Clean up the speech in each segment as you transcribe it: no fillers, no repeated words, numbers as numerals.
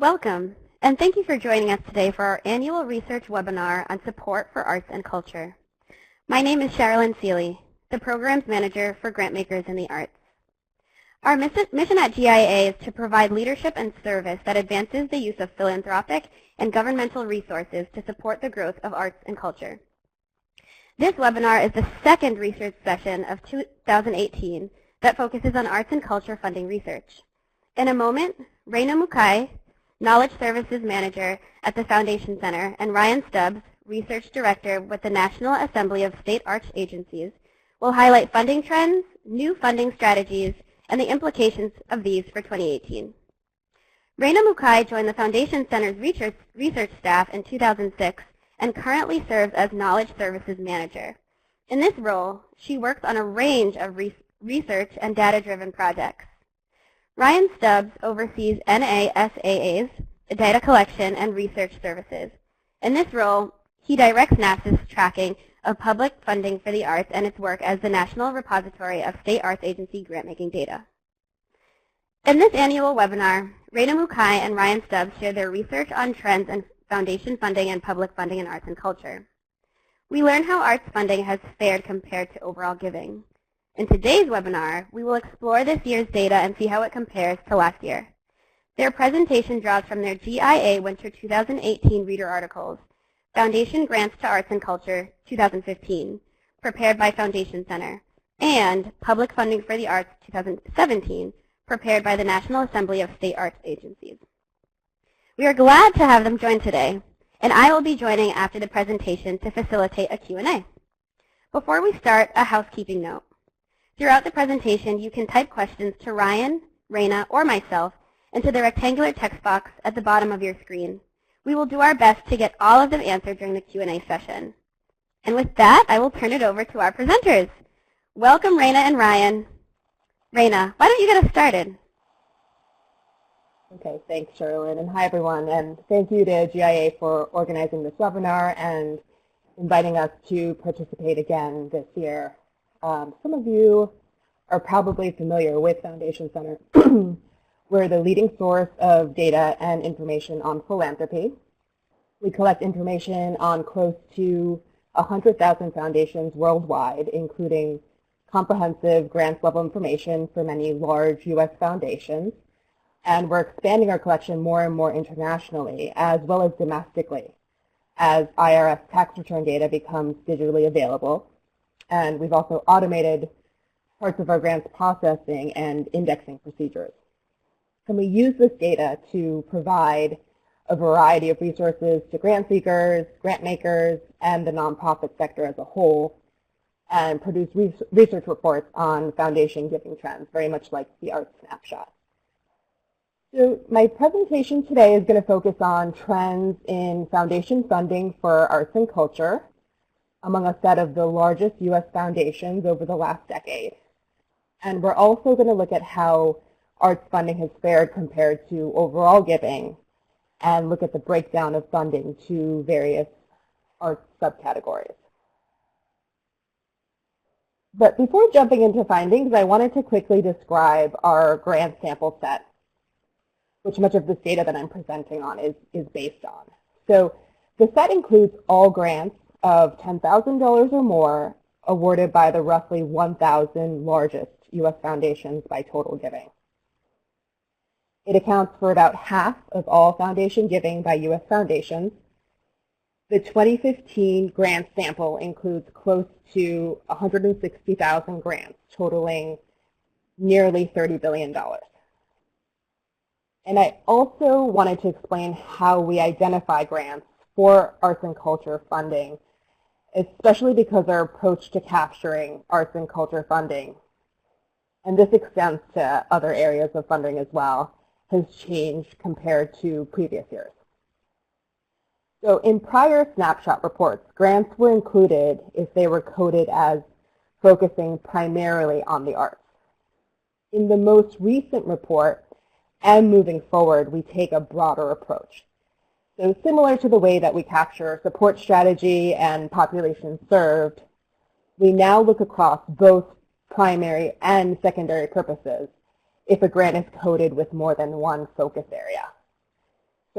Welcome, and thank you for joining us today for our annual research webinar on support for arts and culture. My name is Sherilyn Seeley, the Programs Manager for Grantmakers in the Arts. Our mission at GIA is to provide leadership and service that advances the use of philanthropic and governmental resources to support the growth of arts and culture. This webinar is the second research session of 2018 that focuses on arts and culture funding research. In a moment, Reina Mukai, Knowledge Services Manager at the Foundation Center, and Ryan Stubbs, Research Director with the National Assembly of State Arts Agencies, will highlight funding trends, new funding strategies, and the implications of these for 2018. Reina Mukai joined the Foundation Center's research staff in 2006 and currently serves as Knowledge Services Manager. In this role, she works on a range of research and data-driven projects. Ryan Stubbs oversees NASAA's data collection and research services. In this role, he directs NASA's tracking of public funding for the arts and its work as the National Repository of State Arts Agency grant-making data. In this annual webinar, Reina Mukai and Ryan Stubbs share their research on trends in foundation funding and public funding in arts and culture. We learn how arts funding has fared compared to overall giving. In today's webinar, we will explore this year's data and see how it compares to last year. Their presentation draws from their GIA Winter 2018 reader articles, Foundation Grants to Arts and Culture 2015, prepared by Foundation Center, and Public Funding for the Arts 2017, prepared by the National Assembly of State Arts Agencies. We are glad to have them join today, and I will be joining after the presentation to facilitate a Q&A. Before we start, a housekeeping note. Throughout the presentation, you can type questions to Ryan, Reina, or myself into the rectangular text box at the bottom of your screen. We will do our best to get all of them answered during the Q&A session. And with that, I will turn it over to our presenters. Welcome, Reina and Ryan. Reina, why don't you get us started? Okay, thanks, Sherilyn, and hi, everyone. And thank you to GIA for organizing this webinar and inviting us to participate again this year. Some of you are probably familiar with Foundation Center. We're the leading source of data and information on philanthropy. We collect information on close to 100,000 foundations worldwide, including comprehensive grants-level information for many large U.S. foundations. And we're expanding our collection more and more internationally, as well as domestically, as IRS tax return data becomes digitally available. And we've also automated parts of our grants processing and indexing procedures. And we use this data to provide a variety of resources to grant seekers, grant makers, and the nonprofit sector as a whole, and produce research reports on foundation giving trends, very much like the Arts Snapshot. So my presentation today is going to focus on trends in foundation funding for arts and culture among a set of the largest U.S. foundations over the last decade. And we're also going to look at how arts funding has fared compared to overall giving and look at the breakdown of funding to various arts subcategories. But before jumping into findings, I wanted to quickly describe our grant sample set, which much of this data that I'm presenting on is based on. So the set includes all grants of $10,000 or more awarded by the roughly 1,000 largest U.S. foundations by total giving. It accounts for about half of all foundation giving by U.S. foundations. The 2015 grant sample includes close to 160,000 grants, totaling nearly $30 billion. And I also wanted to explain how we identify grants for arts and culture funding, especially because our approach to capturing arts and culture funding, and this extends to other areas of funding as well, has changed compared to previous years. So in prior snapshot reports, grants were included if they were coded as focusing primarily on the arts. In the most recent report, and moving forward, we take a broader approach. So similar to the way that we capture support strategy and population served, we now look across both primary and secondary purposes if a grant is coded with more than one focus area.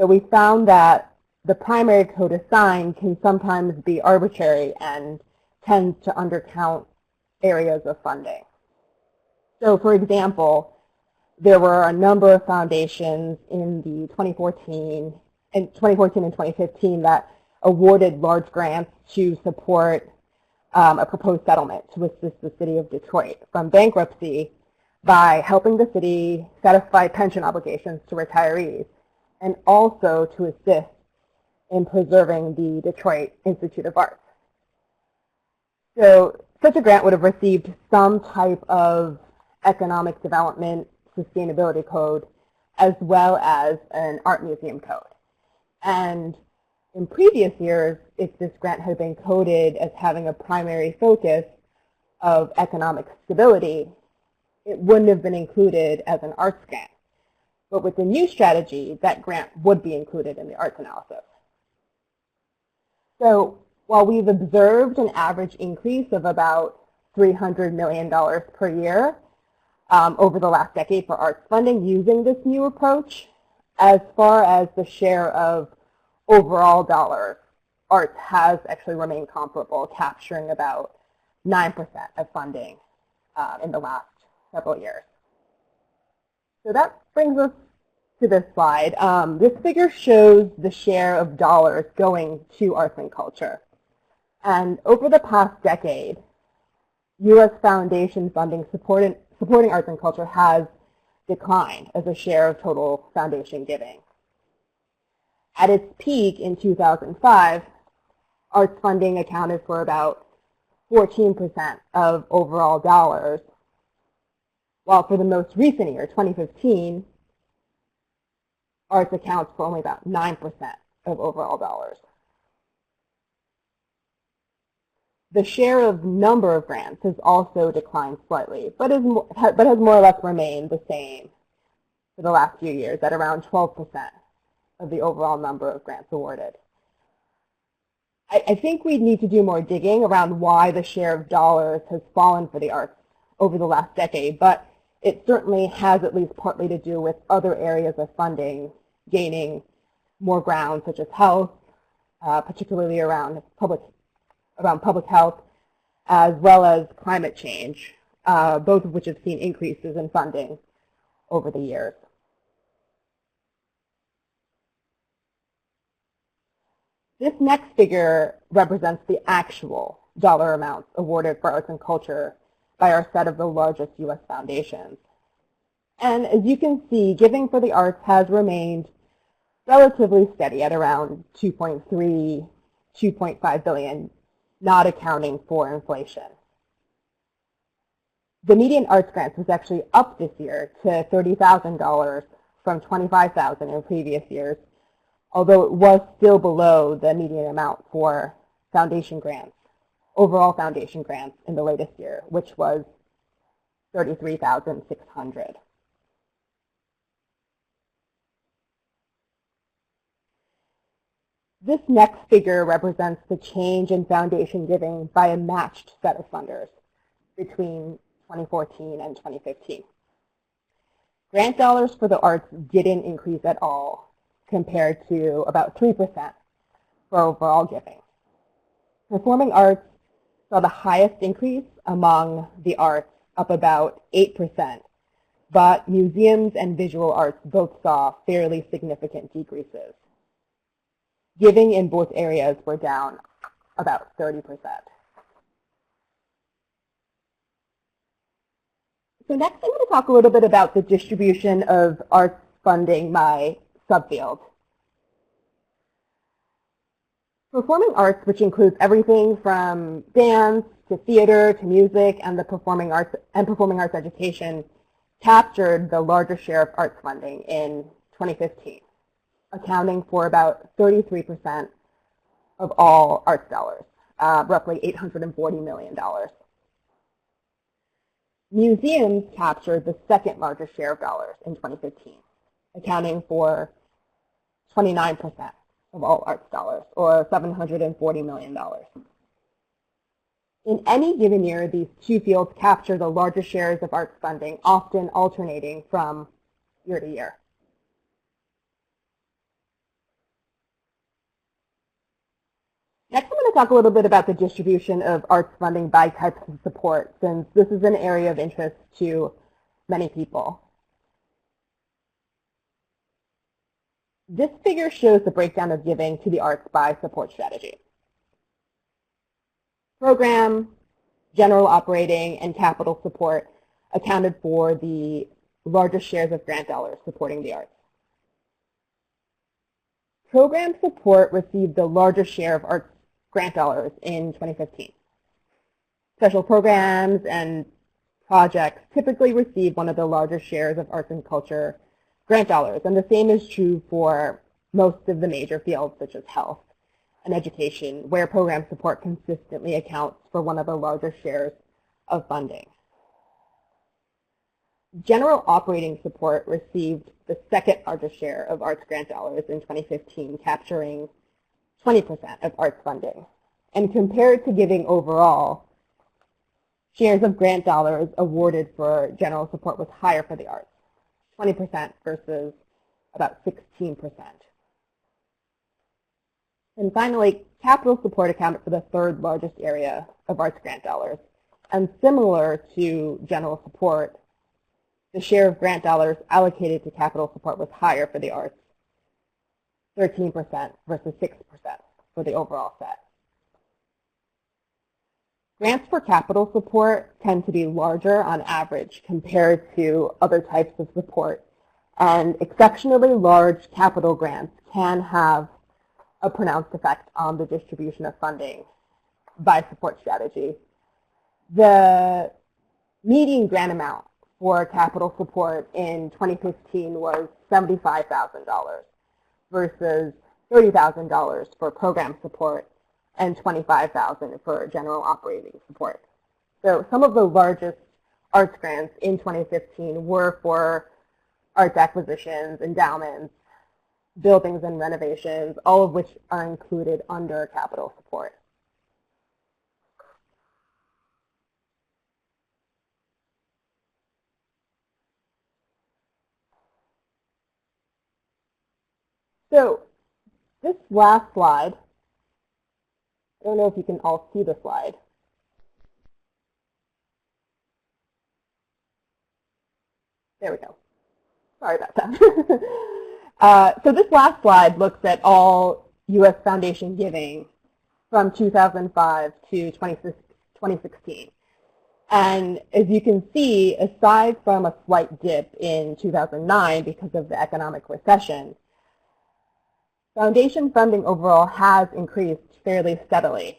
So we found that the primary code assigned can sometimes be arbitrary and tends to undercount areas of funding. So for example, there were a number of foundations in the 2014 and 2015 that awarded large grants to support a proposed settlement to assist the city of Detroit from bankruptcy by helping the city satisfy pension obligations to retirees and also to assist in preserving the Detroit Institute of Arts. So such a grant would have received some type of economic development sustainability code as well as an art museum code. And in previous years, if this grant had been coded as having a primary focus of economic stability, it wouldn't have been included as an arts grant. But with the new strategy, that grant would be included in the arts analysis. So while we've observed an average increase of about $300 million per year over the last decade for arts funding using this new approach, as far as the share of overall dollars, arts has actually remained comparable, capturing about 9% of funding in the last several years. So that brings us to this slide. This figure shows the share of dollars going to arts and culture. And over the past decade, U.S. foundation funding supporting arts and culture has declined as a share of total foundation giving. At its peak in 2005, arts funding accounted for about 14% of overall dollars, while for the most recent year, 2015, arts accounts for only about 9% of overall dollars. The share of number of grants has also declined slightly, but has more or less remained the same for the last few years at around 12% of the overall number of grants awarded. I think we need to do more digging around why the share of dollars has fallen for the arts over the last decade, but it certainly has at least partly to do with other areas of funding gaining more ground, such as health, particularly around public health, as well as climate change, both of which have seen increases in funding over the years. This next figure represents the actual dollar amounts awarded for arts and culture by our set of the largest U.S. foundations. And as you can see, giving for the arts has remained relatively steady at around 2.5 billion, not accounting for inflation. The median arts grants was actually up this year to $30,000 from $25,000 in previous years, although it was still below the median amount for foundation grants, overall foundation grants in the latest year, which was $33,600. This next figure represents the change in foundation giving by a matched set of funders between 2014 and 2015. Grant dollars for the arts didn't increase at all, compared to about 3% for overall giving. Performing arts saw the highest increase among the arts, up about 8%, but museums and visual arts both saw fairly significant decreases. Giving in both areas were down about 30%. So next I'm going to talk a little bit about the distribution of arts funding by subfield. Performing arts, which includes everything from dance to theater to music and the performing arts education, captured the largest share of arts funding in 2015, accounting for about 33% of all arts dollars, roughly $840 million. Museums captured the second largest share of dollars in 2015, accounting for 29% of all arts dollars, or $740 million. In any given year, these two fields capture the largest shares of arts funding, often alternating from year to year. Next, I'm going to talk a little bit about the distribution of arts funding by types of support, since this is an area of interest to many people. This figure shows the breakdown of giving to the arts by support strategy. Program, general operating, and capital support accounted for the largest shares of grant dollars supporting the arts. Program support received the largest share of arts grant dollars in 2015. Special programs and projects typically receive one of the largest shares of arts and culture grant dollars, and the same is true for most of the major fields such as health and education, where program support consistently accounts for one of the largest shares of funding. General operating support received the second largest share of arts grant dollars in 2015, capturing 20% of arts funding. And compared to giving overall, shares of grant dollars awarded for general support was higher for the arts, 20% versus about 16%. And finally, capital support accounted for the third largest area of arts grant dollars. And similar to general support, the share of grant dollars allocated to capital support was higher for the arts, 13% versus 6% for the overall set. Grants for capital support tend to be larger on average compared to other types of support, and exceptionally large capital grants can have a pronounced effect on the distribution of funding by support strategy. The median grant amount for capital support in 2015 was $75,000 versus $30,000 for program support and $25,000 for general operating support. So some of the largest arts grants in 2015 were for arts acquisitions, endowments, buildings and renovations, all of which are included under capital support. So this last slide, I don't know if you can all see the slide. There we go. Sorry about that. So this last slide looks at all U.S. foundation giving from 2005 to 2016. And as you can see, aside from a slight dip in 2009 because of the economic recession, foundation funding overall has increased fairly steadily.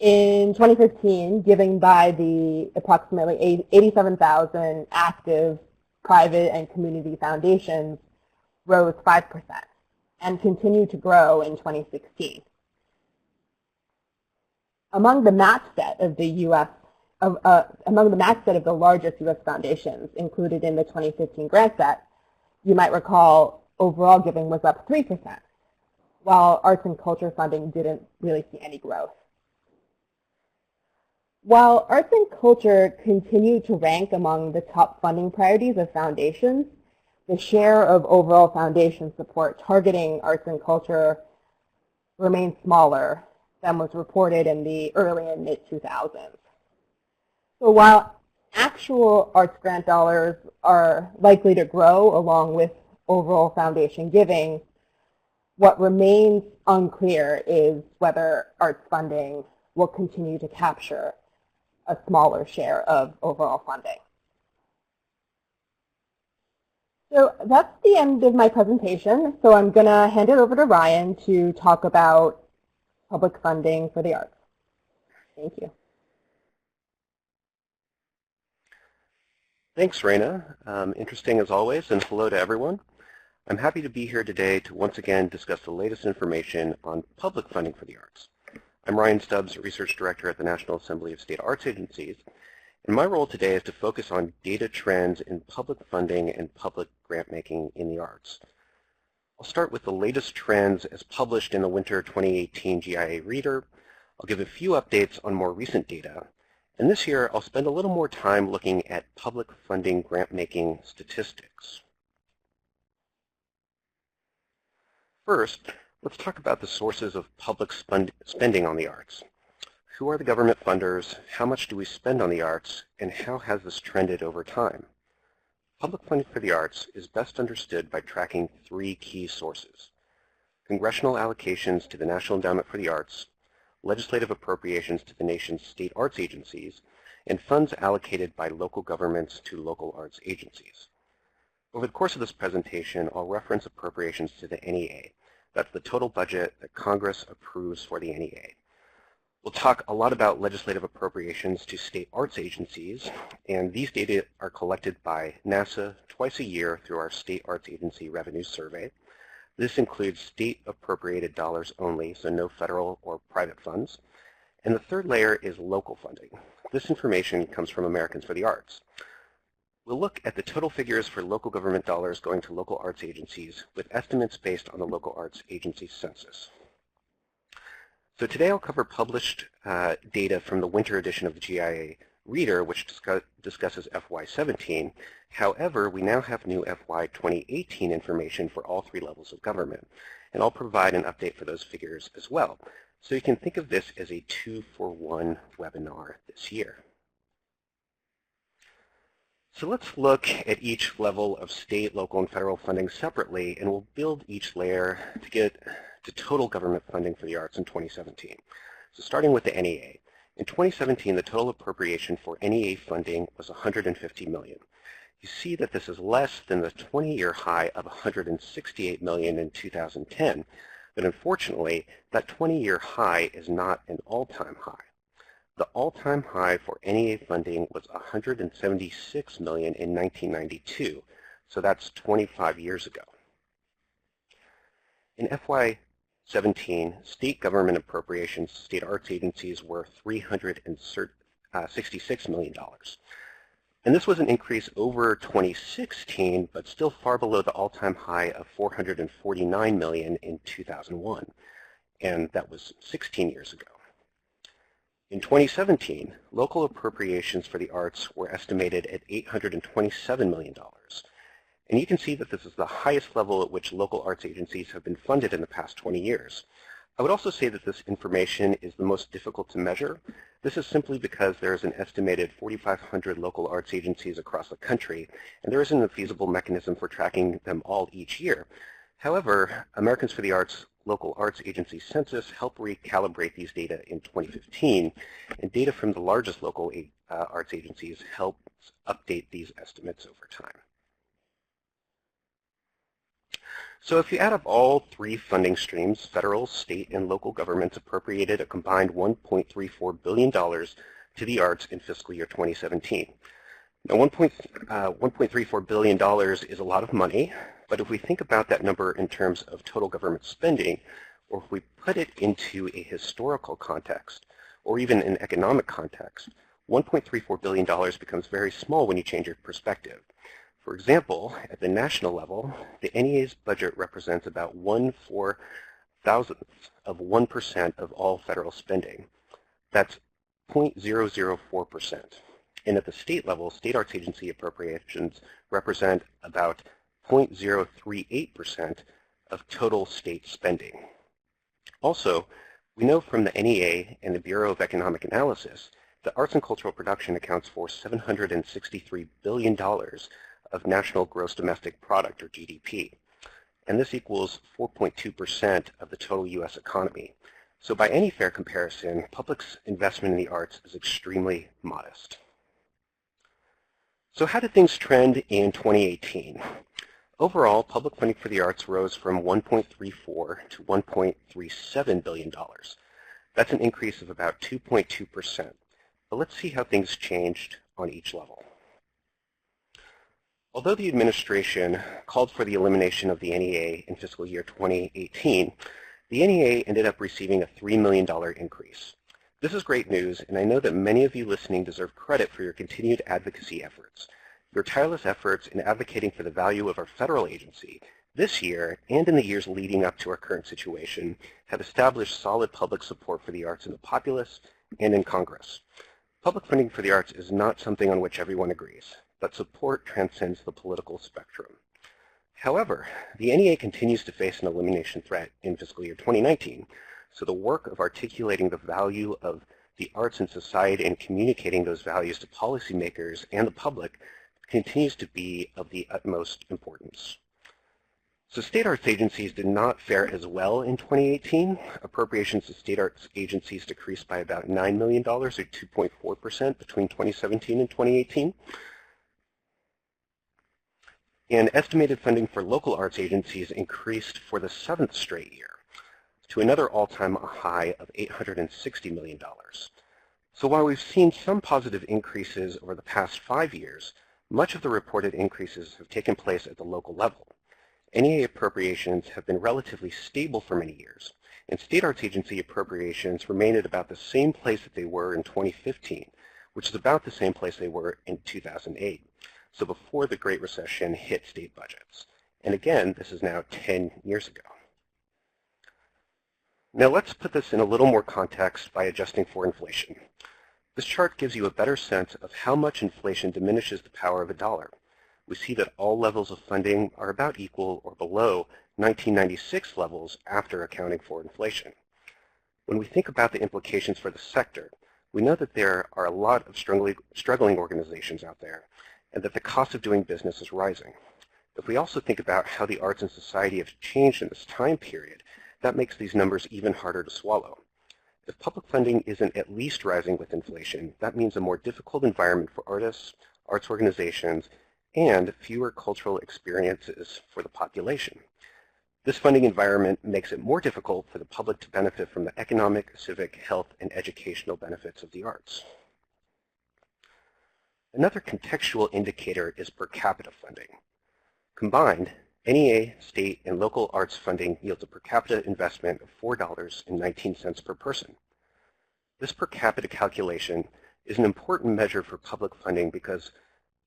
In 2015, giving by the approximately 87,000 active private and community foundations rose 5% and continued to grow in 2016. Among the match set of the largest U.S. foundations included in the 2015 grant set, you might recall overall giving was up 3%, while arts and culture funding didn't really see any growth. While arts and culture continue to rank among the top funding priorities of foundations, the share of overall foundation support targeting arts and culture remains smaller than was reported in the early and mid-2000s. So while actual arts grant dollars are likely to grow along with overall foundation giving, what remains unclear is whether arts funding will continue to capture a smaller share of overall funding. So that's the end of my presentation. So I'm going to hand it over to Ryan to talk about public funding for the arts. Thank you. Thanks, Reina. Interesting as always, and hello to everyone. I'm happy to be here today to once again discuss the latest information on public funding for the arts. I'm Ryan Stubbs, Research Director at the National Assembly of State Arts Agencies, and my role today is to focus on data trends in public funding and public grant making in the arts. I'll start with the latest trends as published in the Winter 2018 GIA Reader. I'll give a few updates on more recent data, and this year I'll spend a little more time looking at public funding grant making statistics. First, Let's talk about the sources of public spending on the arts. Who are the government funders? How much do we spend on the arts? And how has this trended over time? Public funding for the arts is best understood by tracking three key sources: congressional allocations to the National Endowment for the Arts, legislative appropriations to the nation's state arts agencies, and funds allocated by local governments to local arts agencies. Over the course of this presentation, I'll reference appropriations to the NEA. That's the total budget that Congress approves for the NEA. We'll talk a lot about legislative appropriations to state arts agencies, and these data are collected by NASA twice a year through our State Arts Agency Revenue Survey. This includes state appropriated dollars only, so no federal or private funds. And the third layer is local funding. This information comes from Americans for the Arts. We'll look at the total figures for local government dollars going to local arts agencies with estimates based on the local arts agency census. So today I'll cover published data from the winter edition of the GIA Reader, which discusses FY17. However, we now have new FY 2018 information for all three levels of government, and I'll provide an update for those figures as well. So you can think of this as a 2-for-1 webinar this year. So let's look at each level of state, local, and federal funding separately, and we'll build each layer to get to total government funding for the arts in 2017. So starting with the NEA. In 2017, the total appropriation for NEA funding was $150 million. You see that this is less than the 20-year high of $168 million in 2010, but unfortunately, that 20-year high is not an all-time high. The all-time high for NEA funding was $176 million in 1992, so that's 25 years ago. In FY17, state government appropriations to state arts agencies were $366 million. And this was an increase over 2016, but still far below the all-time high of $449 million in 2001, and that was 16 years ago. In 2017, local appropriations for the arts were estimated at $827 million. And you can see that this is the highest level at which local arts agencies have been funded in the past 20 years. I would also say that this information is the most difficult to measure. This is simply because there is an estimated 4,500 local arts agencies across the country, and there isn't a feasible mechanism for tracking them all each year. However, Americans for the Arts Local Arts Agency Census helped recalibrate these data in 2015, and data from the largest local arts agencies helps update these estimates over time. So if you add up all three funding streams, federal, state, and local governments appropriated a combined $1.34 billion to the arts in fiscal year 2017. Now $1.34 billion is a lot of money, but if we think about that number in terms of total government spending, or if we put it into a historical context, or even an economic context, $1.34 billion becomes very small when you change your perspective. For example, at the national level, the NEA's budget represents about 1/4,000th of 1% of all federal spending. That's 0.004%. And at the state level, state arts agency appropriations represent about 0.038% of total state spending. Also, we know from the NEA and the Bureau of Economic Analysis that arts and cultural production accounts for $763 billion of national gross domestic product, or GDP. And this equals 4.2% of the total U.S. economy. So by any fair comparison, public's investment in the arts is extremely modest. So how did things trend in 2018? Overall, public funding for the arts rose from $1.34 to $1.37 billion. That's an increase of about 2.2%. But let's see how things changed on each level. Although the administration called for the elimination of the NEA in fiscal year 2018, the NEA ended up receiving a $3 million increase. This is great news, and I know that many of you listening deserve credit for your continued advocacy efforts. Your tireless efforts in advocating for the value of our federal agency this year and in the years leading up to our current situation have established solid public support for the arts in the populace and in Congress. Public funding for the arts is not something on which everyone agrees, but support transcends the political spectrum. However, the NEA continues to face an elimination threat in fiscal year 2019, so the work of articulating the value of the arts in society and communicating those values to policymakers and the public continues to be of the utmost importance. So state arts agencies did not fare as well in 2018. Appropriations to state arts agencies decreased by about $9 million, or 2.4% between 2017 and 2018. And estimated funding for local arts agencies increased for the 7th straight year to another all-time high of $860 million. So while we've seen some positive increases over the past 5 years, much of the reported increases have taken place at the local level. NEA appropriations have been relatively stable for many years, and state arts agency appropriations remain at about the same place that they were in 2015, which is about the same place they were in 2008, so before the Great Recession hit state budgets. And again, this is now 10 years ago. Now let's put this in a little more context by adjusting for inflation. This chart gives you a better sense of how much inflation diminishes the power of a dollar. We see that all levels of funding are about equal or below 1996 levels after accounting for inflation. When we think about the implications for the sector, we know that there are a lot of struggling organizations out there, and that the cost of doing business is rising. If we also think about how the arts and society have changed in this time period, that makes these numbers even harder to swallow. If public funding isn't at least rising with inflation, that means a more difficult environment for artists, arts organizations, and fewer cultural experiences for the population. This funding environment makes it more difficult for the public to benefit from the economic, civic, health, and educational benefits of the arts. Another contextual indicator is per capita funding. Combined, NEA, state, and local arts funding yields a per capita investment of $4.19 per person. This per capita calculation is an important measure for public funding because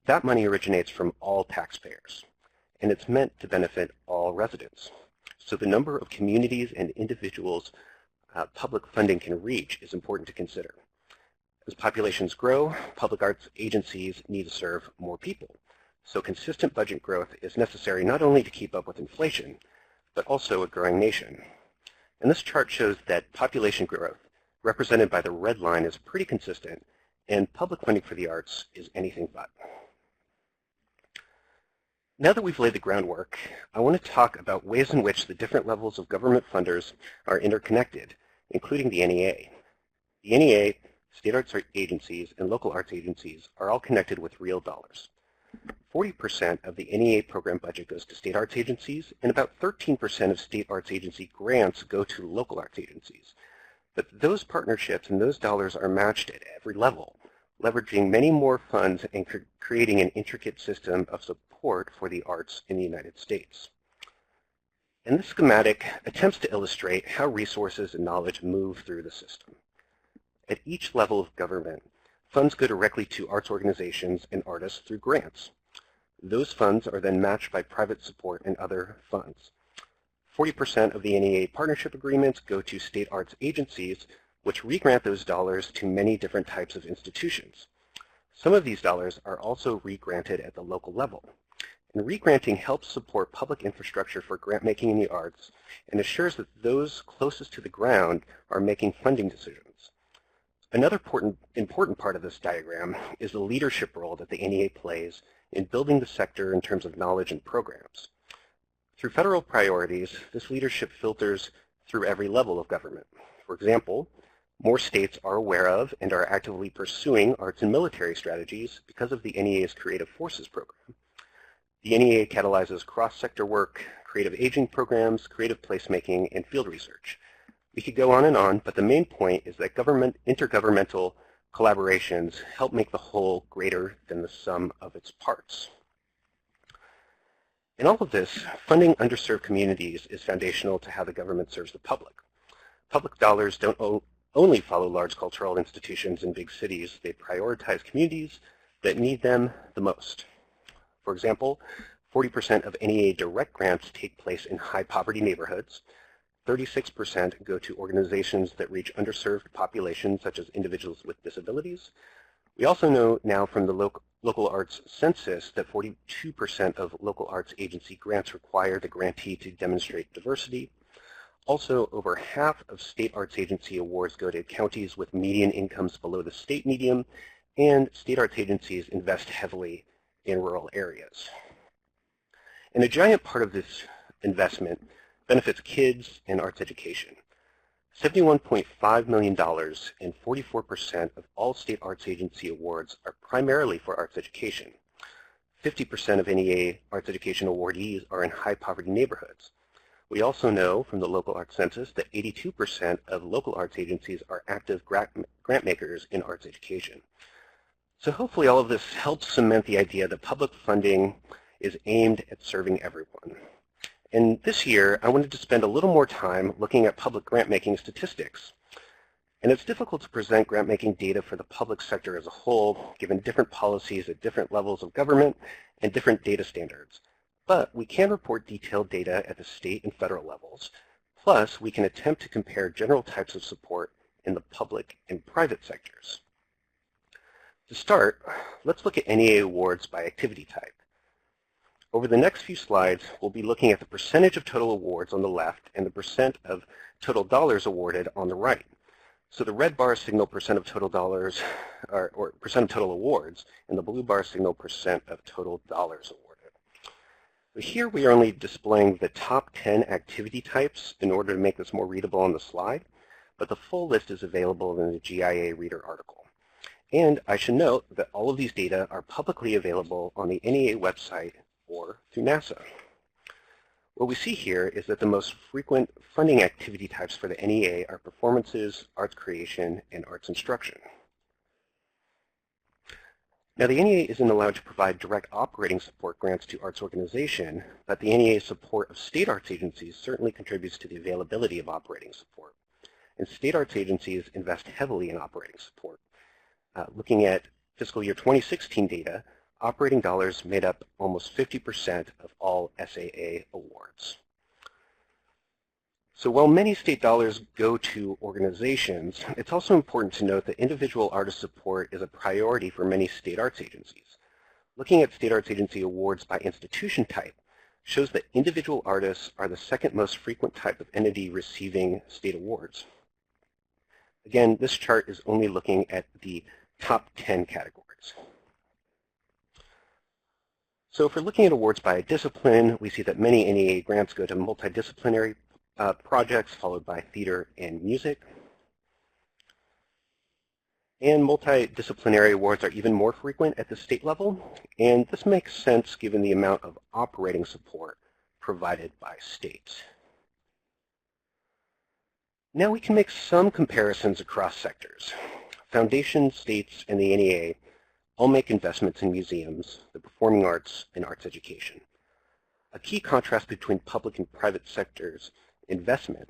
that money originates from all taxpayers, and it's meant to benefit all residents. So the number of communities and individuals public funding can reach is important to consider. As populations grow, public arts agencies need to serve more people. So consistent budget growth is necessary not only to keep up with inflation, but also a growing nation. And this chart shows that population growth, represented by the red line, is pretty consistent, and public funding for the arts is anything but. Now that we've laid the groundwork, I want to talk about ways in which the different levels of government funders are interconnected, including the NEA. The NEA, state arts agencies, and local arts agencies are all connected with real dollars. 40% of the NEA program budget goes to state arts agencies, and about 13% of state arts agency grants go to local arts agencies. But those partnerships and those dollars are matched at every level, leveraging many more funds and creating an intricate system of support for the arts in the United States. And this schematic attempts to illustrate how resources and knowledge move through the system. At each level of government, funds go directly to arts organizations and artists through grants. Those funds are then matched by private support and other funds. 40% of the NEA partnership agreements go to state arts agencies, which re-grant those dollars to many different types of institutions. Some of these dollars are also re-granted at the local level. And re-granting helps support public infrastructure for grant making in the arts and assures that those closest to the ground are making funding decisions. Another important part of this diagram is the leadership role that the NEA plays in building the sector in terms of knowledge and programs. Through federal priorities, this leadership filters through every level of government. For example, more states are aware of and are actively pursuing arts and military strategies because of the NEA's Creative Forces program. The NEA catalyzes cross-sector work, creative aging programs, creative placemaking, and field research. We could go on, but the main point is that intergovernmental collaborations help make the whole greater than the sum of its parts. In all of this, funding underserved communities is foundational to how the government serves the public. Public dollars don't only follow large cultural institutions in big cities. They prioritize communities that need them the most. For example, 40% of NEA direct grants take place in high poverty neighborhoods. 36% go to organizations that reach underserved populations, such as individuals with disabilities. We also know now from the local arts census that 42% of local arts agency grants require the grantee to demonstrate diversity. Also, over half of state arts agency awards go to counties with median incomes below the state median, and state arts agencies invest heavily in rural areas. And a giant part of this investment benefits kids and arts education. $71.5 million and 44% of all state arts agency awards are primarily for arts education. 50% of NEA arts education awardees are in high poverty neighborhoods. We also know from the local arts census that 82% of local arts agencies are active grant makers in arts education. So hopefully all of this helps cement the idea that public funding is aimed at serving everyone. And this year, I wanted to spend a little more time looking at public grant-making statistics. And it's difficult to present grant-making data for the public sector as a whole, given different policies at different levels of government and different data standards. But we can report detailed data at the state and federal levels. Plus, we can attempt to compare general types of support in the public and private sectors. To start, let's look at NEA awards by activity type. Over the next few slides, we'll be looking at the percentage of total awards on the left and the percent of total dollars awarded on the right. So the red bars signal percent of total dollars, or percent of total awards, and the blue bars signal percent of total dollars awarded. So here we are only displaying the top 10 activity types in order to make this more readable on the slide, but the full list is available in the GIA Reader article. And I should note that all of these data are publicly available on the NEA website or through NASA. What we see here is that the most frequent funding activity types for the NEA are performances, arts creation, and arts instruction. Now the NEA isn't allowed to provide direct operating support grants to arts organizations, but the NEA's support of state arts agencies certainly contributes to the availability of operating support. And state arts agencies invest heavily in operating support. Looking at fiscal year 2016 data, operating dollars made up almost 50% of all SAA awards. So while many state dollars go to organizations, it's also important to note that individual artist support is a priority for many state arts agencies. Looking at state arts agency awards by institution type shows that individual artists are the second most frequent type of entity receiving state awards. Again, this chart is only looking at the top 10 categories. So if we're looking at awards by discipline, we see that many NEA grants go to multidisciplinary projects, followed by theater and music. And multidisciplinary awards are even more frequent at the state level, and this makes sense given the amount of operating support provided by states. Now we can make some comparisons across sectors. Foundations, states, and the NEA all make investments in museums, the performing arts, and arts education. A key contrast between public and private sectors investment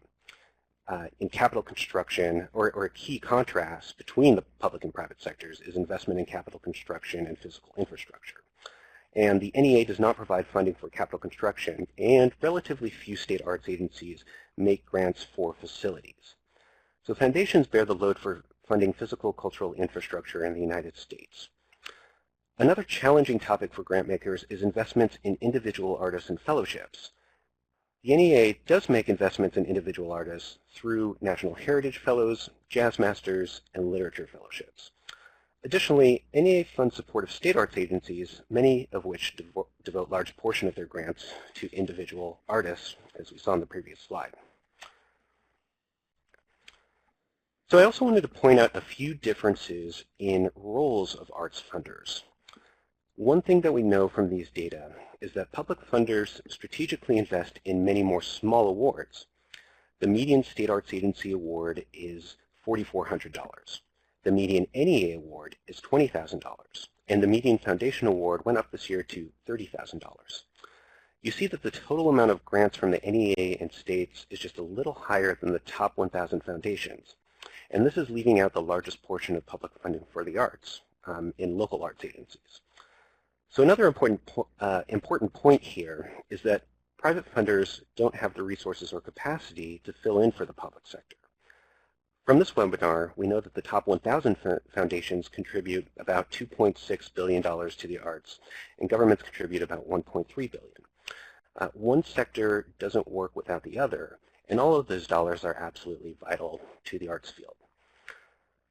in capital construction, or a key contrast between the public and private sectors is investment in capital construction and physical infrastructure. And the NEA does not provide funding for capital construction, and relatively few state arts agencies make grants for facilities. So foundations bear the load for funding physical cultural infrastructure in the United States. Another challenging topic for grant makers is investments in individual artists and fellowships. The NEA does make investments in individual artists through National Heritage Fellows, Jazz Masters, and Literature Fellowships. Additionally, NEA funds support of state arts agencies, many of which devote large portion of their grants to individual artists, as we saw in the previous slide. So I also wanted to point out a few differences in roles of arts funders. One thing that we know from these data is that public funders strategically invest in many more small awards. The median state arts agency award is $4,400. The median NEA award is $20,000, and the median foundation award went up this year to $30,000. You see that the total amount of grants from the NEA and states is just a little higher than the top 1,000 foundations, and this is leaving out the largest portion of public funding for the arts in local arts agencies. So another important point here is that private funders don't have the resources or capacity to fill in for the public sector. From this webinar, we know that the top 1,000 foundations contribute about $2.6 billion to the arts, and governments contribute about $1.3 billion. One sector doesn't work without the other, and all of those dollars are absolutely vital to the arts field.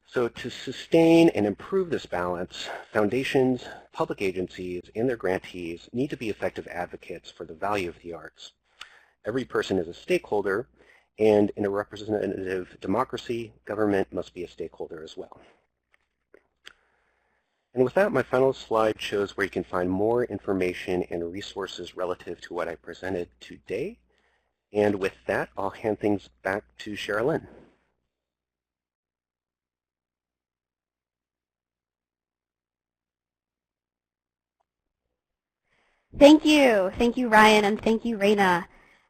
So to sustain and improve this balance, foundations, public agencies, and their grantees need to be effective advocates for the value of the arts. Every person is a stakeholder, and in a representative democracy, government must be a stakeholder as well. And with that, my final slide shows where you can find more information and resources relative to what I presented today. And with that, I'll hand things back to Sherilyn. Thank you, Ryan, and thank you, Reina.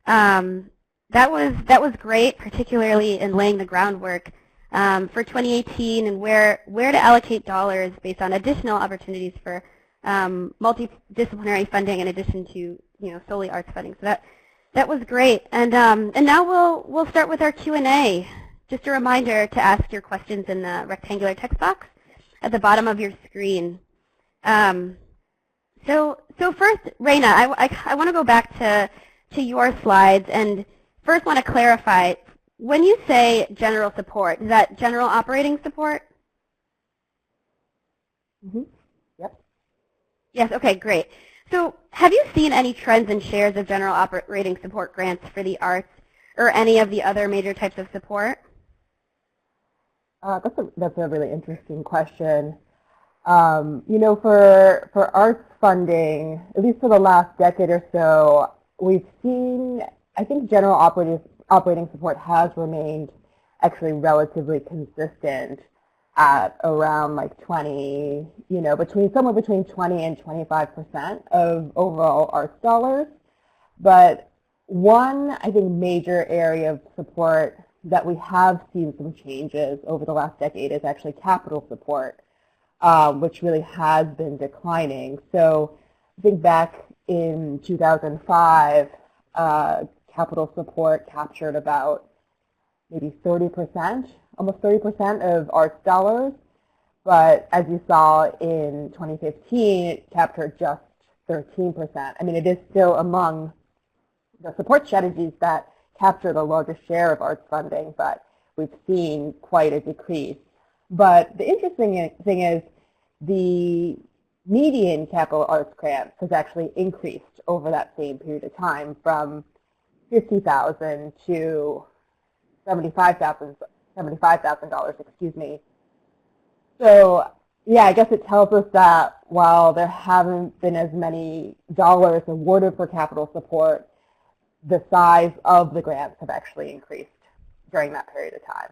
That was great, particularly in laying the groundwork for 2018 and where to allocate dollars based on additional opportunities for multidisciplinary funding in addition to solely arts funding. So that was great. And now we'll start with our Q&A. Just a reminder to ask your questions in the rectangular text box at the bottom of your screen. So first, Reina, I want to go back to your slides and first want to clarify, when you say general support, is that general operating support? Mm-hmm. Yep. Yes, okay, great. So have you seen any trends in shares of general operating support grants for the arts or any of the other major types of support? That's a really interesting question. For arts funding, at least for the last decade or so, we've seen, I think general operating support has remained actually relatively consistent at around like 20, somewhere between 20 and 25% of overall arts dollars. But one, I think, major area of support that we have seen some changes over the last decade is actually capital support, which really has been declining. So I think back in 2005, capital support captured about maybe 30%, almost 30% of arts dollars. But as you saw in 2015, it captured just 13%. I mean, it is still among the support strategies that capture the largest share of arts funding, but we've seen quite a decrease. But the interesting thing is the median capital arts grants has actually increased over that same period of time from $50,000 to $75,000, excuse me. So yeah, I guess it tells us that while there haven't been as many dollars awarded for capital support, the size of the grants have actually increased during that period of time.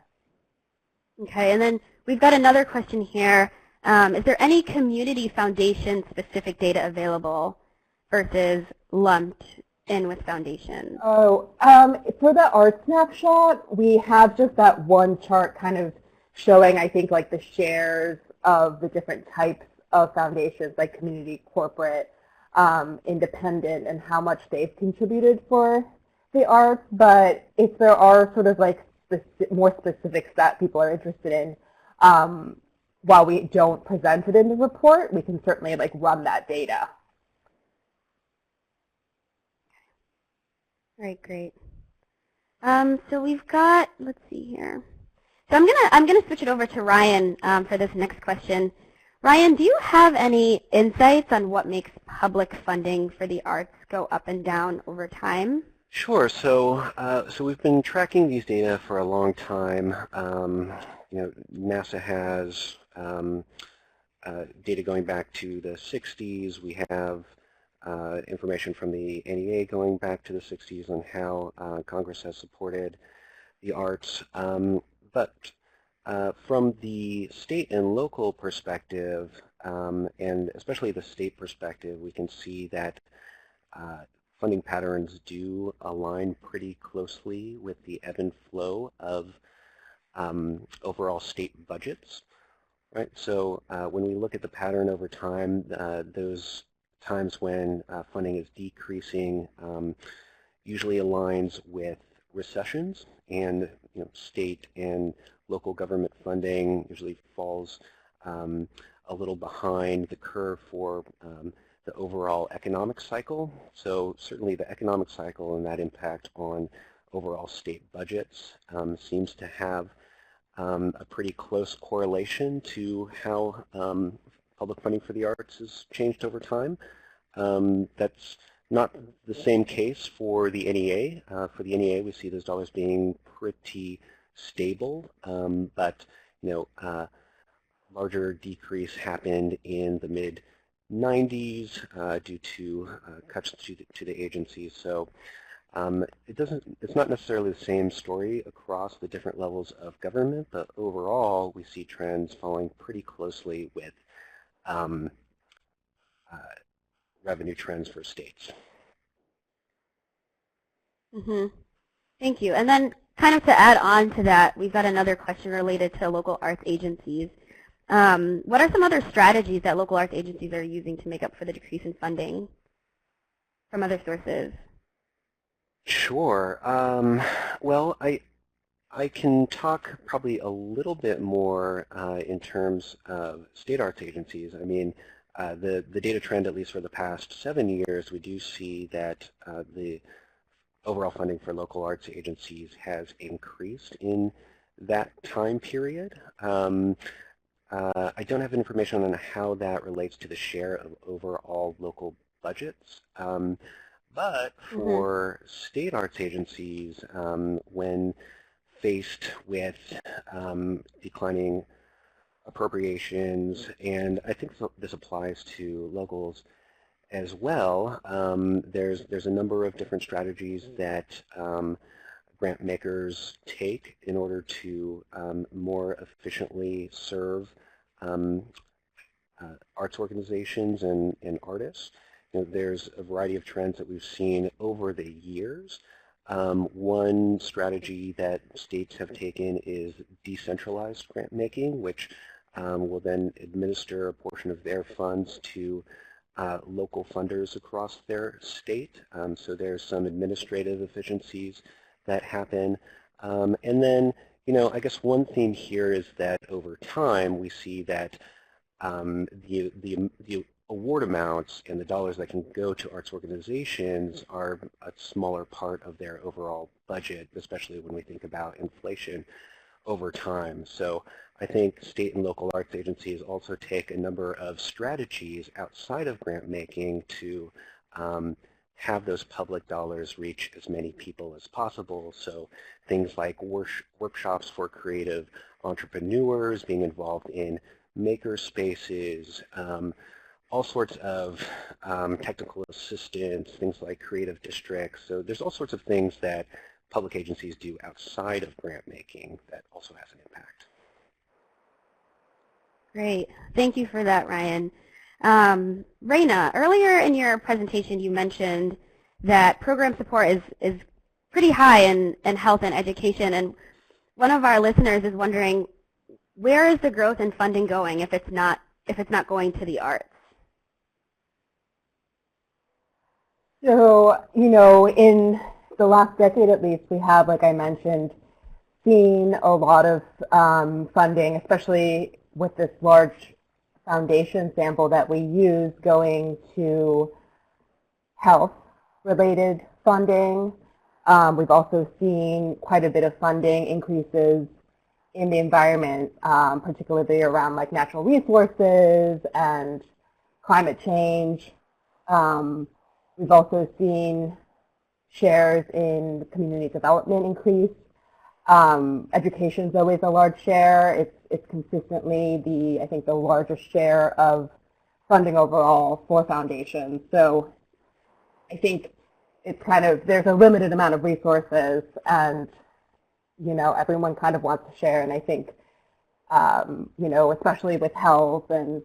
Okay, and then we've got another question here. Is there any community foundation specific data available versus lumped in with foundations? Oh, for the art snapshot, we have just that one chart kind of showing, I think, like the shares of the different types of foundations, like community, corporate, independent, and how much they've contributed for the arts. But if there are sort of like more specifics that people are interested in, while we don't present it in the report, we can certainly like run that data. All right, great. So we've got, let's see here. So I'm gonna switch it over to Ryan for this next question. Ryan, do you have any insights on what makes public funding for the arts go up and down over time? Sure. So we've been tracking these data for a long time. NASA has data going back to the 60s. We have information from the NEA going back to the 60s on how Congress has supported the arts. But from the state and local perspective, and especially the state perspective, we can see that funding patterns do align pretty closely with the ebb and flow of overall state budgets. Right. So when we look at the pattern over time, those times when funding is decreasing usually aligns with recessions, and state and local government funding usually falls a little behind the curve for the overall economic cycle. So certainly the economic cycle and that impact on overall state budgets seems to have a pretty close correlation to how public funding for the arts has changed over time. That's not the same case for the NEA. For the NEA, we see those dollars being pretty stable, but larger decrease happened in the mid-90s due to cuts to the agencies. So it's not necessarily the same story across the different levels of government, but overall we see trends following pretty closely with revenue trends for states. Mm-hmm. Thank you. And then kind of to add on to that, we've got another question related to local arts agencies. What are some other strategies that local arts agencies are using to make up for the decrease in funding from other sources? Sure. Well, I can talk probably a little bit more in terms of state arts agencies. I mean, the data trend, at least for the past 7 years, we do see that the overall funding for local arts agencies has increased in that time period. I don't have information on how that relates to the share of overall local budgets. But for state arts agencies, when faced with declining appropriations, and I think this applies to locals as well, there's a number of different strategies that grant makers take in order to more efficiently serve arts organizations and artists. There's a variety of trends that we've seen over the years. One strategy that states have taken is decentralized grant making, which will then administer a portion of their funds to local funders across their state. So there's some administrative efficiencies that happen. And then, I guess one theme here is that over time we see that the award amounts and the dollars that can go to arts organizations are a smaller part of their overall budget, especially when we think about inflation over time. So I think state and local arts agencies also take a number of strategies outside of grant making to have those public dollars reach as many people as possible. So things like workshops for creative entrepreneurs, being involved in maker spaces, all sorts of technical assistance, things like creative districts. So there's all sorts of things that public agencies do outside of grant making that also has an impact. Great. Thank you for that, Ryan. Reina, earlier in your presentation you mentioned that program support is pretty high in health and education, and one of our listeners is wondering, where is the growth in funding going if it's not going to the arts? So, in the last decade at least, we have, like I mentioned, seen a lot of funding, especially with this large foundation sample that we use going to health-related funding. We've also seen quite a bit of funding increases in the environment, particularly around like natural resources and climate change. We've also seen shares in community development increase. Education is always a large share. It's consistently I think the largest share of funding overall for foundations. So I think it's there's a limited amount of resources, and everyone kind of wants to share. And I think especially with health and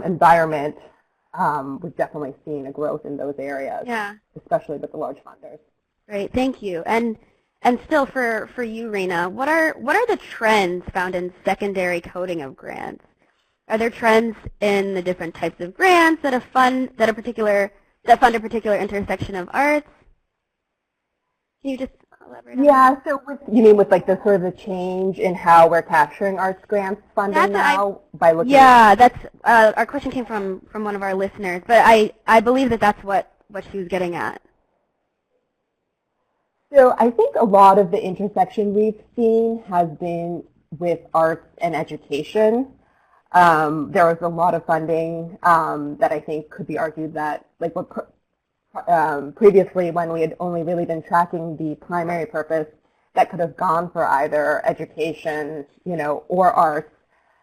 environment, we've definitely seen a growth in those areas, especially with the large funders. Great, thank you. And still for you, Reina, what are the trends found in secondary coding of grants? Are there trends in the different types of grants that fund a particular intersection of arts? Can you just elaborate on Yeah, that? so you mean with like the sort of the change in how we're capturing arts grants funding now by looking Yeah, that's our question came from one of our listeners, but I believe that that's what she was getting at. So I think a lot of the intersection we've seen has been with arts and education. There was a lot of funding that I think could be argued that, like previously when we had only really been tracking the primary purpose, that could have gone for either education, or arts.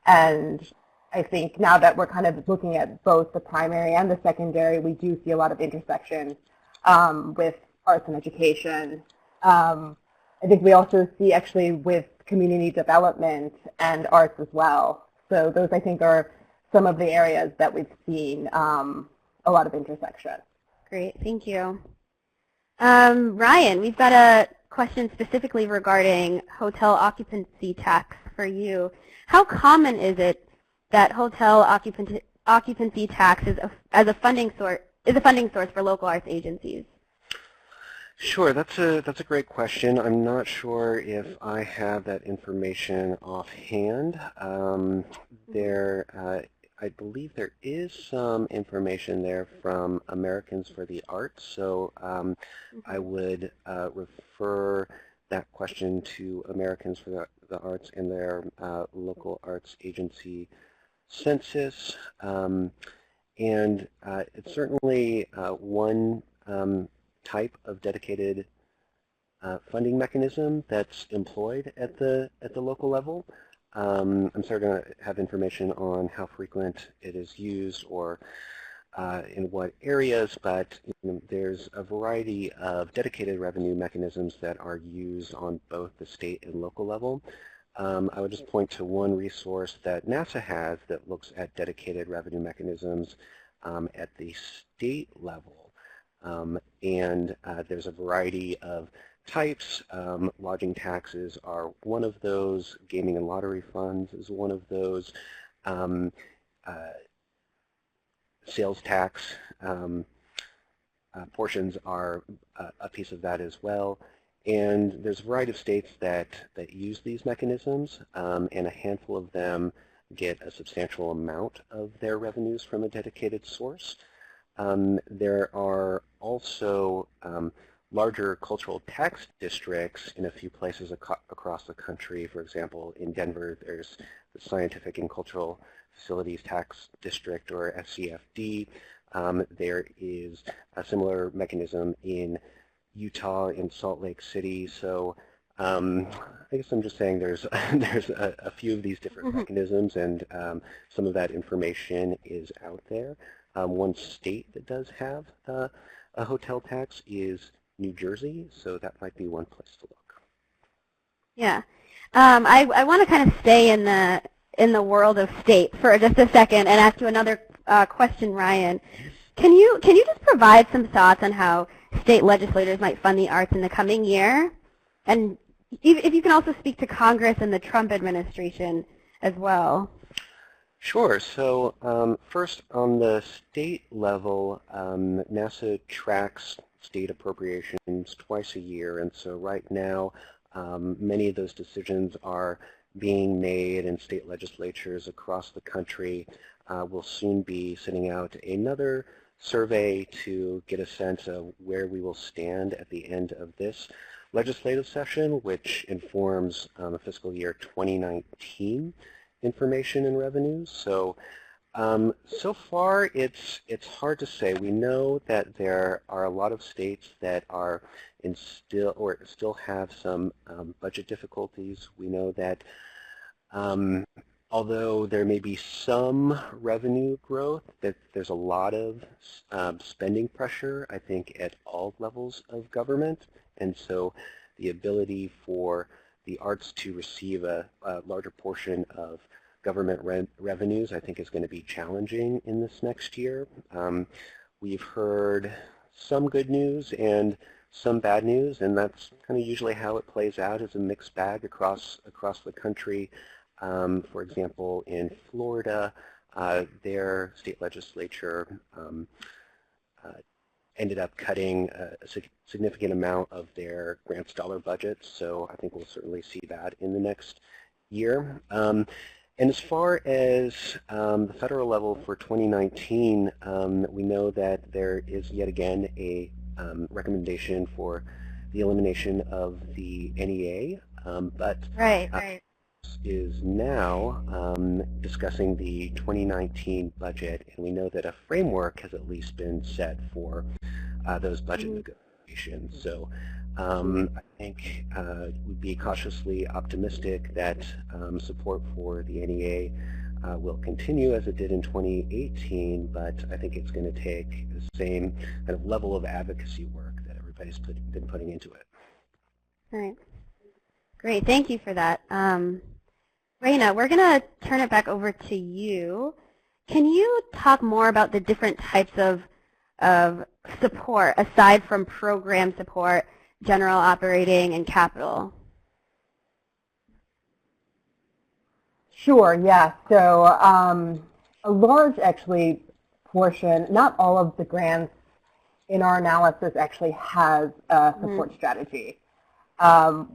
And I think now that we're kind of looking at both the primary and the secondary, we do see a lot of intersection with arts and education. I think we also see actually with community development and arts as well. So those, I think, are some of the areas that we've seen a lot of intersection. Great, thank you. Ryan, we've got a question specifically regarding hotel occupancy tax for you. How common is it that hotel occupancy tax is a funding source for local arts agencies? Sure, that's a great question. I'm not sure if I have that information offhand. I believe there is some information there from Americans for the Arts, so I would refer that question to Americans for the Arts and their local arts agency census. And it's certainly one type of dedicated funding mechanism that's employed at the local level. I'm sorry, going to have information on how frequent it is used or in what areas, but there's a variety of dedicated revenue mechanisms that are used on both the state and local level. I would just point to one resource that NASA has that looks at dedicated revenue mechanisms at the state level. And there's a variety of types. Lodging taxes are one of those. Gaming and lottery funds is one of those. Sales tax portions are a piece of that as well. And there's a variety of states that use these mechanisms, and a handful of them get a substantial amount of their revenues from a dedicated source. There are also larger cultural tax districts in a few places across the country. For example, in Denver, there's the Scientific and Cultural Facilities Tax District, or SCFD. There is a similar mechanism in Utah, in Salt Lake City. So I guess I'm just saying there's a few of these different mechanisms, and some of that information is out there. One state that does have a hotel tax is New Jersey, so that might be one place to look. Yeah, I want to kind of stay in the world of state for just a second and ask you another question, Ryan. Can you just provide some thoughts on how state legislators might fund the arts in the coming year, and if you can also speak to Congress and the Trump administration as well? Sure. So first, on the state level, NASA tracks state appropriations twice a year, and so right now many of those decisions are being made, and state legislatures across the country will soon be sending out another survey to get a sense of where we will stand at the end of this legislative session, which informs fiscal year 2019 information and revenues. So so far it's hard to say. We know that there are a lot of states that are still have some budget difficulties. We know that although there may be some revenue growth, that there's a lot of spending pressure, I think, at all levels of government, and so the ability for the arts to receive a larger portion of government revenues, I think, is going to be challenging in this next year. We've heard some good news and some bad news, and that's kind of usually how it plays out, as a mixed bag across the country. For example, in Florida, their state legislature ended up cutting a significant amount of their grants dollar budgets, so I think we'll certainly see that in the next year. And as far as the federal level for 2019, we know that there is yet again a recommendation for the elimination of the NEA, but Right. Is now discussing the 2019 budget, and we know that a framework has at least been set for those budget negotiations. So I think we'd be cautiously optimistic that support for the NEA will continue as it did in 2018, but I think it's going to take the same kind of level of advocacy work that everybody's been putting into it. All right. Great. Thank you for that. Reina, we're going to turn it back over to you. Can you talk more about the different types of support aside from program support, general operating, and capital? Sure, yeah. So a large, actually, portion, not all of the grants in our analysis actually has a support strategy.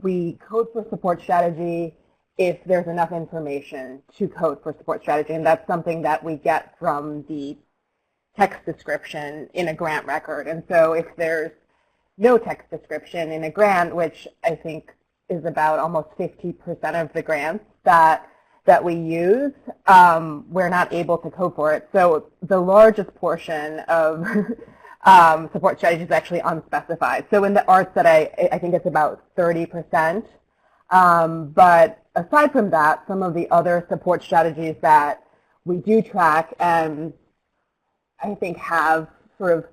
We code for support strategy if there's enough information to code for support strategy, and that's something that we get from the text description in a grant record. And so if there's no text description in a grant, which I think is about almost 50% of the grants that we use, we're not able to code for it. So the largest portion of support strategy is actually unspecified. So in the arts that I think it's about 30%. But aside from that, some of the other support strategies that we do track and I think have sort of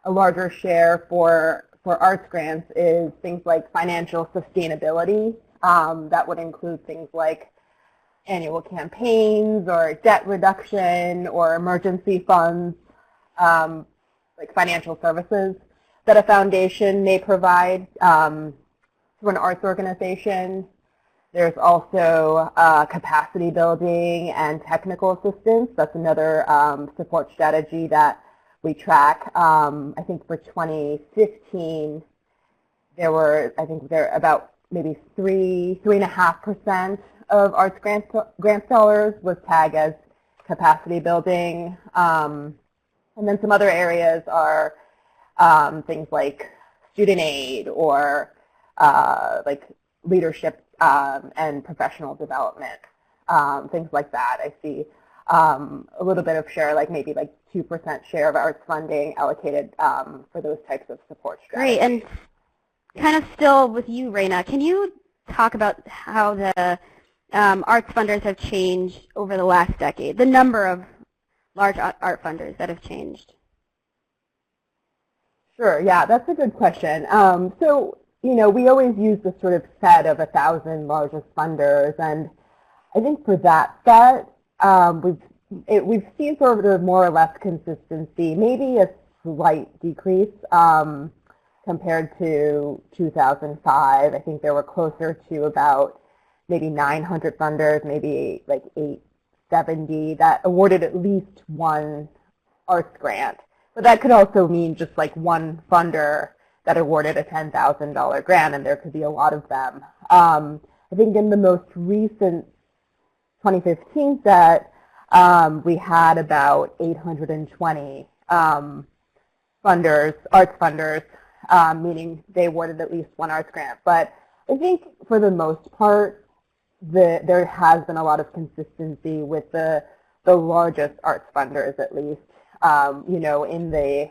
a larger share for arts grants is things like financial sustainability. That would include things like annual campaigns or debt reduction or emergency funds, like financial services that a foundation may provide to an arts organization. There's also capacity building and technical assistance. That's another support strategy that we track. I think for 2015, there were about maybe 3.5% of arts grant dollars was tagged as capacity building. And then some other areas are things like student aid or like leadership and professional development, things like that. I see a little bit of share, like maybe like 2% share of arts funding allocated for those types of support strategies. Great, and kind of still with you, Reina, can you talk about how the arts funders have changed over the last decade, the number of large art funders that have changed? Sure, yeah, that's a good question. So, you know, we always use the sort of set of 1,000 largest funders, and I think for that set, we've seen sort of more or less consistency, maybe a slight decrease compared to 2005. I think there were closer to about maybe 900 funders, maybe like 870 that awarded at least one arts grant. But that could also mean just like one funder that awarded a $10,000 grant, and there could be a lot of them. I think in the most recent 2015 set, we had about 820 funders, arts funders, meaning they awarded at least one arts grant. But I think for the most part, there has been a lot of consistency with the largest arts funders, at least. You know, in the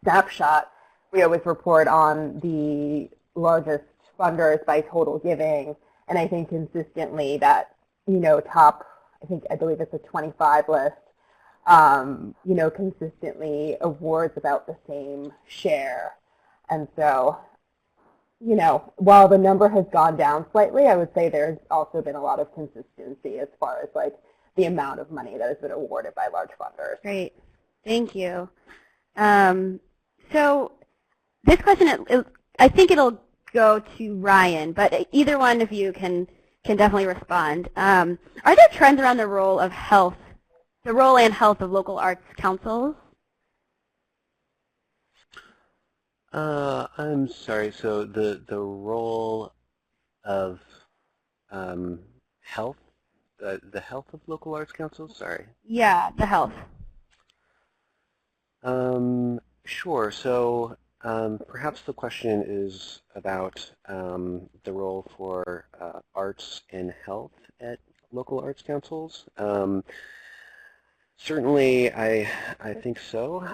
snapshot, we always report on the largest funders by total giving, and I think consistently that, you know, top, I believe it's a 25 list, you know, consistently awards about the same share. And so, you know, while the number has gone down slightly, I would say there's also been a lot of consistency as far as like the amount of money that has been awarded by large funders. Great. Thank you. So this question, I think it'll go to Ryan, but either one of you can definitely respond. Are there trends around the role and health of local arts councils? I'm sorry. So the role of health, the health of local arts councils. Sorry. Yeah, the health. Sure. So perhaps the question is about the role for arts and health at local arts councils. Certainly, I think so.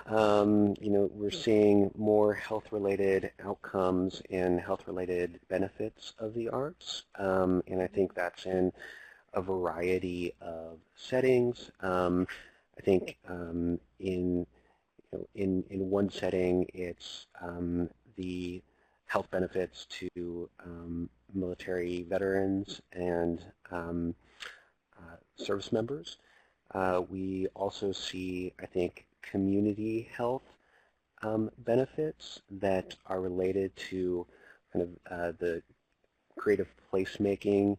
We're seeing more health-related outcomes and health-related benefits of the arts, and I think that's in a variety of settings. I think in one setting, it's the health benefits to military veterans and service members. We also see, I think, community health benefits that are related to kind of the creative placemaking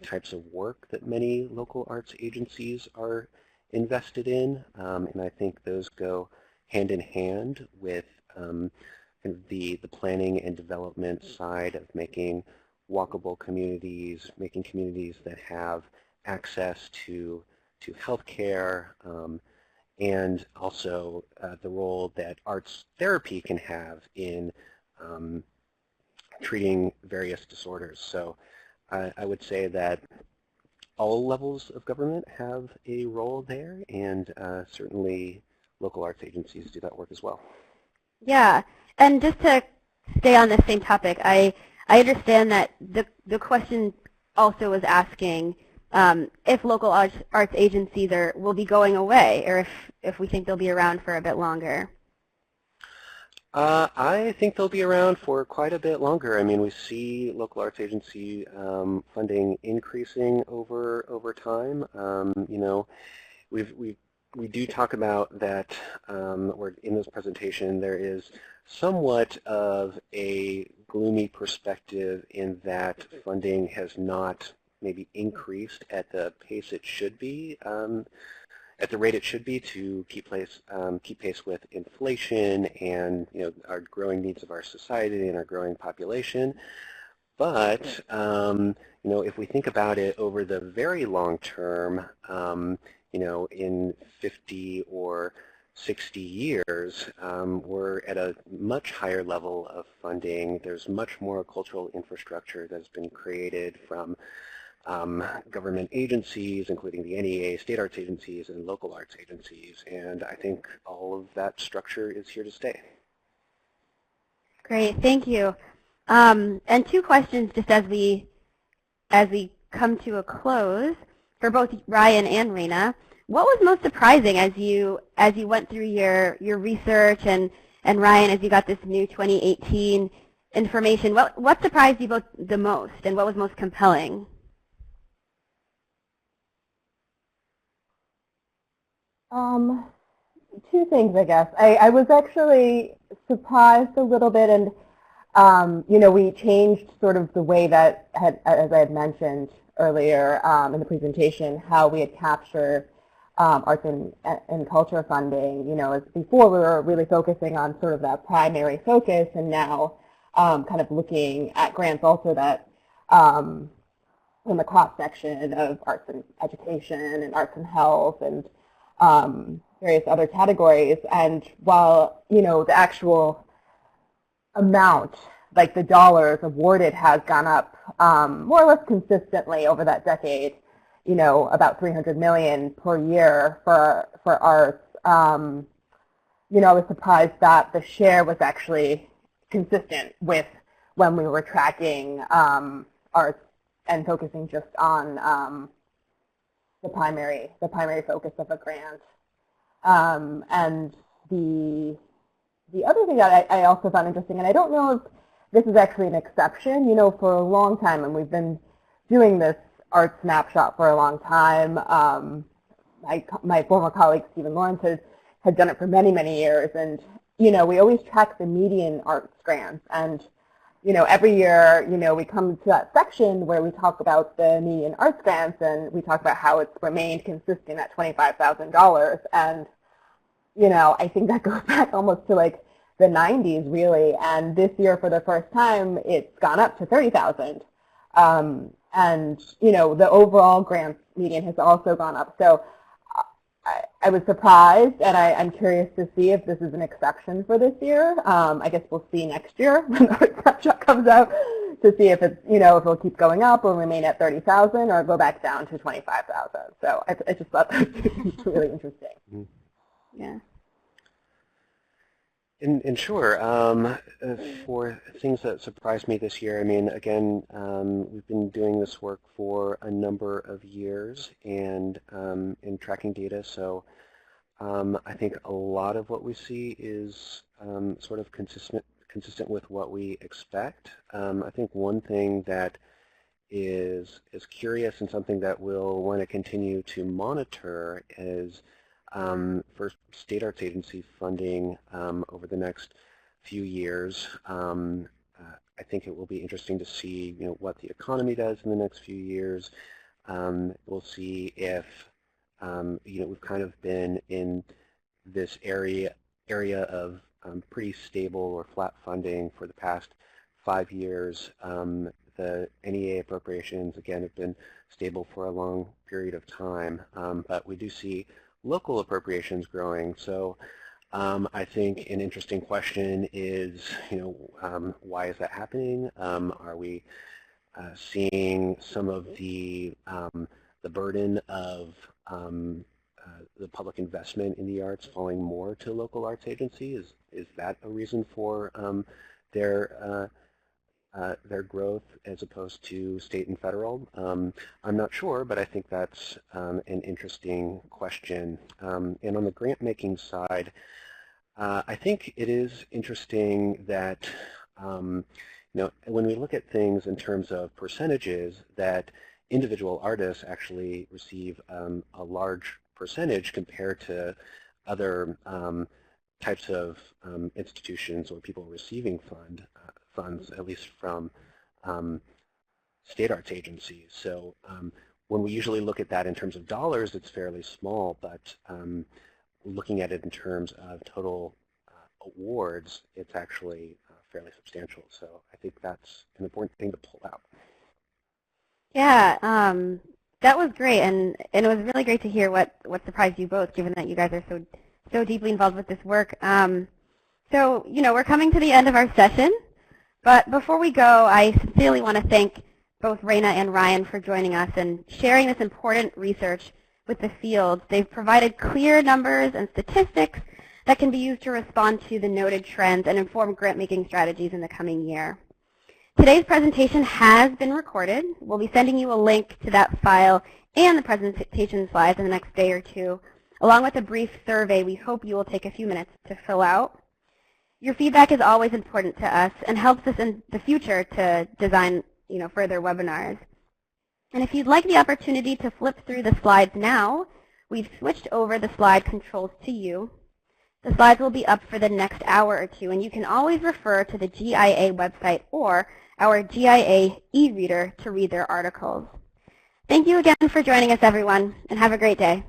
types of work that many local arts agencies are invested in, and I think those go hand in hand with kind of the planning and development side of making walkable communities, making communities that have access to healthcare, and also the role that arts therapy can have in treating various disorders. So I would say that all levels of government have a role there, and certainly local arts agencies do that work as well. Yeah, and just to stay on this same topic, I understand that the question also was asking if local arts agencies will be going away, or if we think they'll be around for a bit longer. I think they'll be around for quite a bit longer. I mean, we see local arts agency funding increasing over time. We do talk about that, or in this presentation, there is somewhat of a gloomy perspective in that funding has not maybe increased at the pace it should be, at the rate it should be to keep pace with inflation and our growing needs of our society and our growing population. But if we think about it over the very long term, in 50 or 60 years, we're at a much higher level of funding. There's much more cultural infrastructure that's been created from government agencies, including the NEA, state arts agencies, and local arts agencies. And I think all of that structure is here to stay. Great, thank you. And two questions just as we come to a close for both Ryan and Reina. What was most surprising as you went through your research, and Ryan, as you got this new 2018 information? What surprised you both the most, and what was most compelling? Two things, I guess. I was actually surprised a little bit, and we changed sort of the way that, as I had mentioned earlier in the presentation, how we had captured arts and culture funding. As before we were really focusing on sort of that primary focus, and now kind of looking at grants also that in the cross-section of arts and education and arts and health and various other categories. And while, the actual amount, like the dollars awarded, has gone up more or less consistently over that decade, about $300 million per year for arts, I was surprised that the share was actually consistent with when we were tracking arts and focusing just on the primary focus of a grant. And the other thing that I also found interesting, and I don't know if this is actually an exception, for a long time, and we've been doing this art snapshot for a long time. My former colleague Stephen Lawrence had done it for many, many years, and we always track the median arts grants, and every year, we come to that section where we talk about the median arts grants, and we talk about how it's remained consistent at $25,000. And, I think that goes back almost to like the 90s, really. And this year, for the first time, it's gone up to 30,000. And, you know, the overall grants median has also gone up. So I was surprised, and I'm curious to see if this is an exception for this year. I guess we'll see next year when the snapshot comes out to see if it's, you know, if it'll keep going up or remain at 30,000 or go back down to 25,000. So I just thought that was really interesting. Yeah. And sure, for things that surprised me this year, I mean, again, we've been doing this work for a number of years and in tracking data, so I think a lot of what we see is sort of consistent with what we expect. I think one thing that is curious and something that we'll want to continue to monitor is for state arts agency funding over the next few years. I think it will be interesting to see, you know, what the economy does in the next few years. We'll see if, you know, we've kind of been in this area of pretty stable or flat funding for the past 5 years. The NEA appropriations, again, have been stable for a long period of time, but we do see local appropriations growing. So I think an interesting question is, you know, why is that happening? Are we seeing some of the burden of the public investment in the arts falling more to local arts agencies? Is that a reason for their growth as opposed to state and federal? I'm not sure, but I think that's an interesting question. And on the grant-making side, I think it is interesting that you know, when we look at things in terms of percentages, that individual artists actually receive a large percentage compared to other types of institutions or people receiving funds, at least from state arts agencies. So when we usually look at that in terms of dollars, it's fairly small, but looking at it in terms of total awards, it's actually fairly substantial. So I think that's an important thing to pull out. Yeah, that was great, and it was really great to hear what surprised you both, given that you guys are so deeply involved with this work. So, you know, we're coming to the end of our session, but before we go, I sincerely want to thank both Reina and Ryan for joining us and sharing this important research with the field. They've provided clear numbers and statistics that can be used to respond to the noted trends and inform grant-making strategies in the coming year. Today's presentation has been recorded. We'll be sending you a link to that file and the presentation slides in the next day or two, along with a brief survey we hope you will take a few minutes to fill out. Your feedback is always important to us and helps us in the future to design, you know, further webinars. And if you'd like the opportunity to flip through the slides now, we've switched over the slide controls to you. The slides will be up for the next hour or two, and you can always refer to the GIA website or our GIA e-reader to read their articles. Thank you again for joining us, everyone, and have a great day.